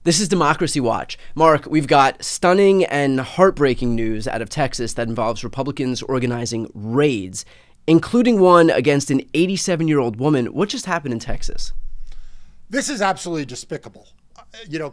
This is Democracy Watch. Mark, we've got stunning and heartbreaking news out of Texas that involves Republicans organizing raids, including one against an 87-year-old woman. What just happened in Texas? This is absolutely despicable.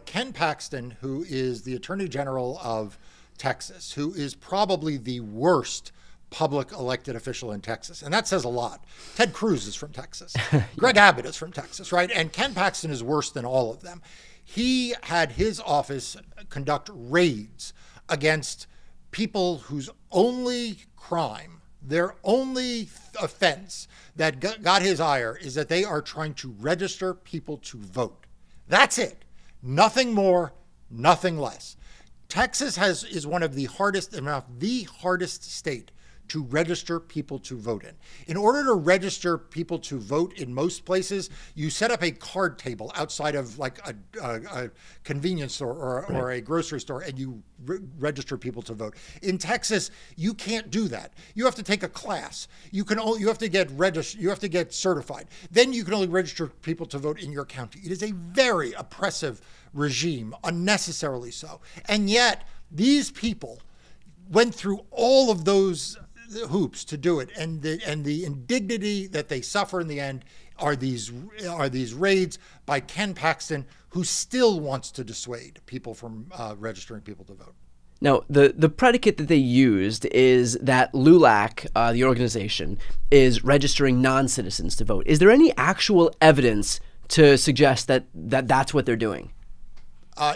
Ken Paxton, who is the Attorney General of Texas, who is probably the worst public elected official in Texas. And that says a lot. Ted Cruz is from Texas. Greg Abbott is from Texas, right? And Ken Paxton is worse than all of them. He had his office conduct raids against people whose only crime, their only offense that got his ire is that they are trying to register people to vote. That's it. Nothing more, nothing less. Texas is one of the hardest, if not the hardest state to register people to vote in. In order to register people to vote in most places, you set up a card table outside of like a convenience store or a grocery store, and you register people to vote. In Texas, you can't do that. You have to take a class. You have to get registered. You have to get certified. Then you can only register people to vote in your county. It is a very oppressive regime, unnecessarily so. And yet, these people went through all of those hoops to do it, and the indignity that they suffer in the end are these raids by Ken Paxton, who still wants to dissuade people from registering people to vote. Now, the predicate that they used is that LULAC, the organization, is registering non-citizens to vote. Is there any actual evidence to suggest that that's what they're doing?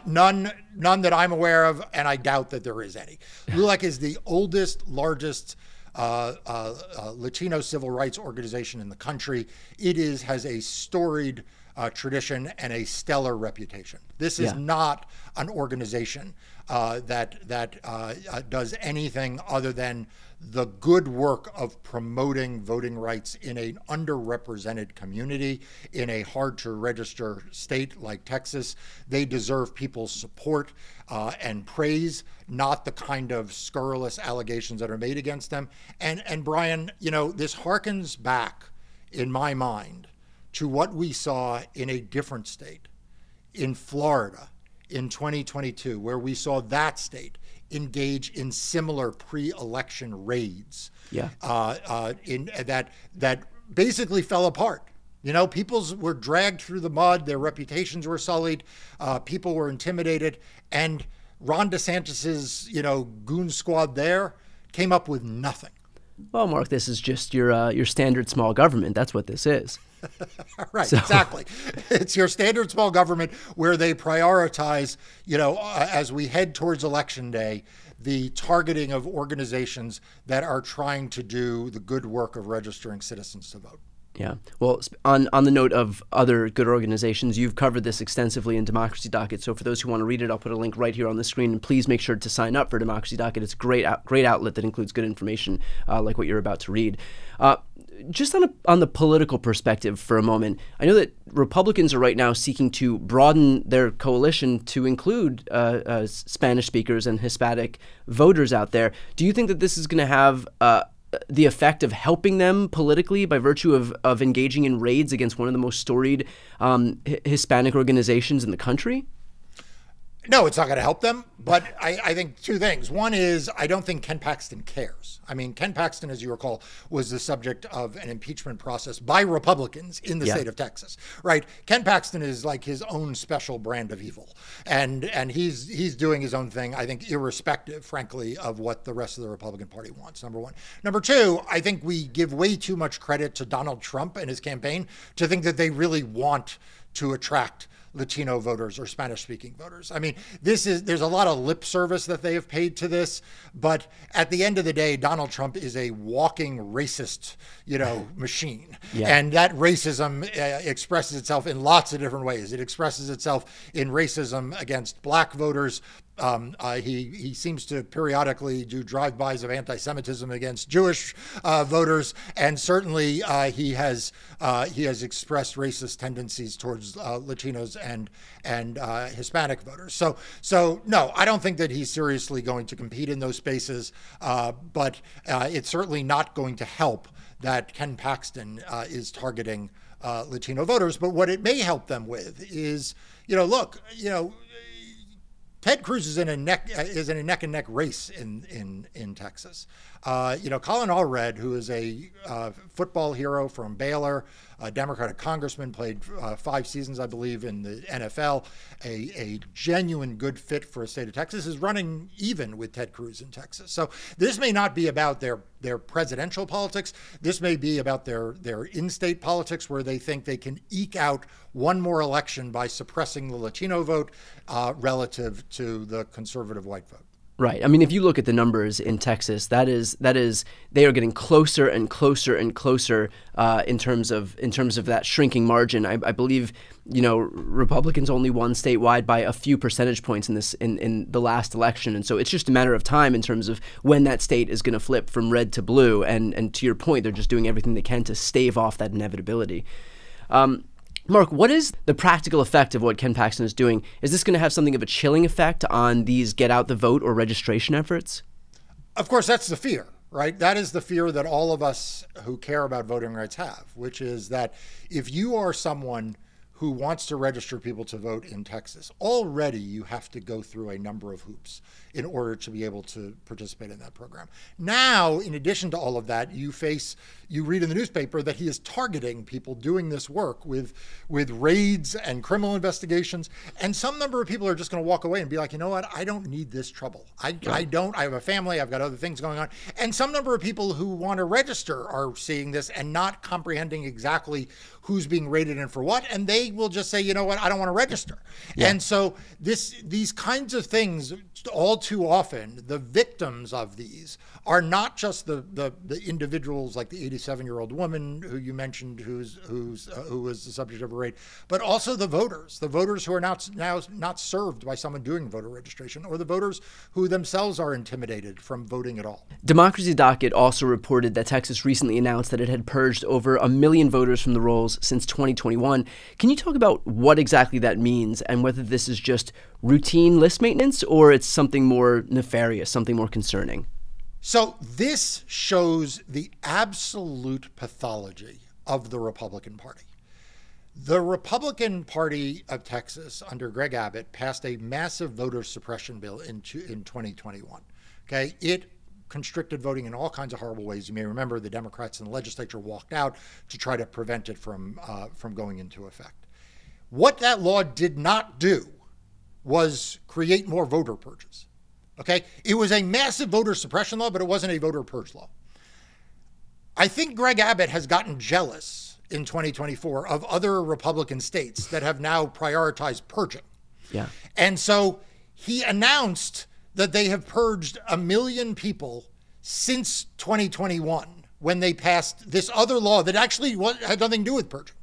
None that I'm aware of, and I doubt that there is any. LULAC is the oldest, largest Latino civil rights organization in the country. It has a storied tradition and a stellar reputation. This is not an organization that does anything other than the good work of promoting voting rights in an underrepresented community in a hard to register state like Texas. They deserve people's support and praise, not the kind of scurrilous allegations that are made against them. And Brian, this harkens back in my mind to what we saw in a different state, in Florida in 2022, where we saw that state engage in similar pre-election raids. That basically fell apart. People were dragged through the mud, their reputations were sullied, people were intimidated, and Ron DeSantis's, goon squad there came up with nothing. Well, Mark, this is just your standard small government. That's what this is. Right, exactly. It's your standard small government where they prioritize, as we head towards Election Day, the targeting of organizations that are trying to do the good work of registering citizens to vote. Yeah. Well, on the note of other good organizations, you've covered this extensively in Democracy Docket. So for those who want to read it, I'll put a link right here on the screen. And please make sure to sign up for Democracy Docket. It's a great outlet that includes good information like what you're about to read. Just on the political perspective for a moment, I know that Republicans are right now seeking to broaden their coalition to include Spanish speakers and Hispanic voters out there. Do you think that this is going to have the effect of helping them politically by virtue of engaging in raids against one of the most storied Hispanic organizations in the country? No, it's not going to help them. But I think two things. One is I don't think Ken Paxton cares. I mean, Ken Paxton, as you recall, was the subject of an impeachment process by Republicans in the state of Texas, right? Ken Paxton is like his own special brand of evil. And he's doing his own thing, I think, irrespective, frankly, of what the rest of the Republican Party wants, number one. Number two, I think we give way too much credit to Donald Trump and his campaign to think that they really want to attract Latino voters or Spanish-speaking voters. I mean, there's a lot of lip service that they have paid to this, but at the end of the day, Donald Trump is a walking racist, machine. And that racism expresses itself in lots of different ways. It expresses itself in racism against black voters. He seems to periodically do drive-bys of anti-Semitism against Jewish voters, and certainly he has expressed racist tendencies towards Latinos and Hispanic voters. So no, I don't think that he's seriously going to compete in those spaces, but it's certainly not going to help that Ken Paxton is targeting Latino voters. But what it may help them with is, look, Ted Cruz is in a neck and neck race in Texas. Colin Allred, who is a football hero from Baylor, a Democratic congressman, played 5 seasons, I believe, in the NFL, a genuine good fit for a state of Texas, is running even with Ted Cruz in Texas. So this may not be about their presidential politics. This may be about their in-state politics, where they think they can eke out one more election by suppressing the Latino vote relative to the conservative white vote. Right. I mean, if you look at the numbers in Texas, that is they are getting closer and closer and closer in terms of that shrinking margin. I believe, Republicans only won statewide by a few percentage points in the last election, and so it's just a matter of time in terms of when that state is going to flip from red to blue. And to your point, they're just doing everything they can to stave off that inevitability. Mark, what is the practical effect of what Ken Paxton is doing? Is this going to have something of a chilling effect on these get out the vote or registration efforts? Of course, that's the fear, right? That is the fear that all of us who care about voting rights have, which is that if you are someone who wants to register people to vote in Texas, already you have to go through a number of hoops in order to be able to participate in that program. Now, in addition to all of that, you read in the newspaper that he is targeting people doing this work with raids and criminal investigations. And some number of people are just going to walk away and be like, you know what, I don't need this trouble. I have a family, I've got other things going on. And some number of people who want to register are seeing this and not comprehending exactly who's being raided and for what. And they will just say, you know what, I don't want to register. Yeah. And so these kinds of things, all too often, the victims of these are not just the individuals like the 87-year-old woman who you mentioned who was the subject of a raid, but also the voters who are now not served by someone doing voter registration, or the voters who themselves are intimidated from voting at all. Democracy Docket also reported that Texas recently announced that it had purged over 1 million voters from the rolls since 2021. Can you talk about what exactly that means and whether this is just routine list maintenance or it's something more nefarious, something more concerning? So this shows the absolute pathology of the Republican Party. The Republican Party of Texas under Greg Abbott passed a massive voter suppression bill in 2021. Okay, it constricted voting in all kinds of horrible ways. You may remember the Democrats in the legislature walked out to try to prevent it from going into effect. What that law did not do was create more voter purges. Okay, it was a massive voter suppression law, but it wasn't a voter purge law. I think Greg Abbott has gotten jealous in 2024 of other Republican states that have now prioritized purging. Yeah. And so he announced that they have purged 1 million people since 2021 when they passed this other law that actually had nothing to do with purging,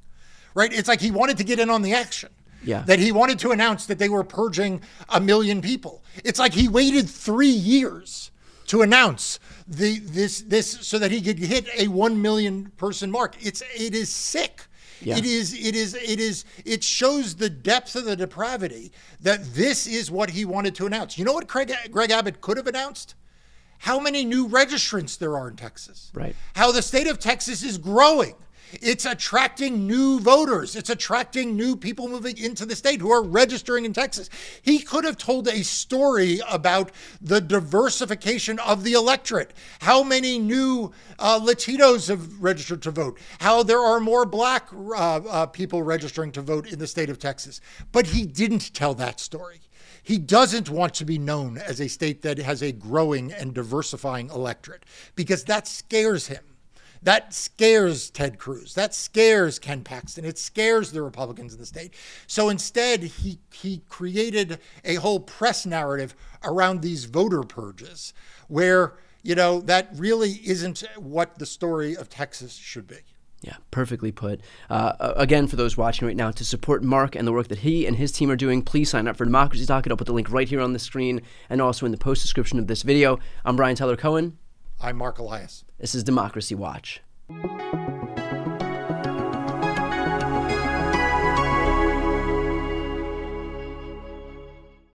right? It's like he wanted to get in on the action. Yeah. That he wanted to announce that they were purging 1 million people. It's like he waited 3 years to announce this so that he could hit a 1 million person mark. It is sick. Yeah. It shows the depth of the depravity that this is what he wanted to announce. You know what Greg Abbott could have announced? How many new registrants there are in Texas. Right. How the state of Texas is growing. It's attracting new voters. It's attracting new people moving into the state who are registering in Texas. He could have told a story about the diversification of the electorate, how many new Latinos have registered to vote, how there are more black people registering to vote in the state of Texas. But he didn't tell that story. He doesn't want to be known as a state that has a growing and diversifying electorate because that scares him. That scares Ted Cruz. That scares Ken Paxton. It scares the Republicans in the state. So instead, he created a whole press narrative around these voter purges where, that really isn't what the story of Texas should be. Yeah, perfectly put. Again, for those watching right now, to support Mark and the work that he and his team are doing, please sign up for Democracy Docket. I'll put the link right here on the screen and also in the post description of this video. I'm Brian Tyler Cohen. I'm Marc Elias. This is Democracy Watch.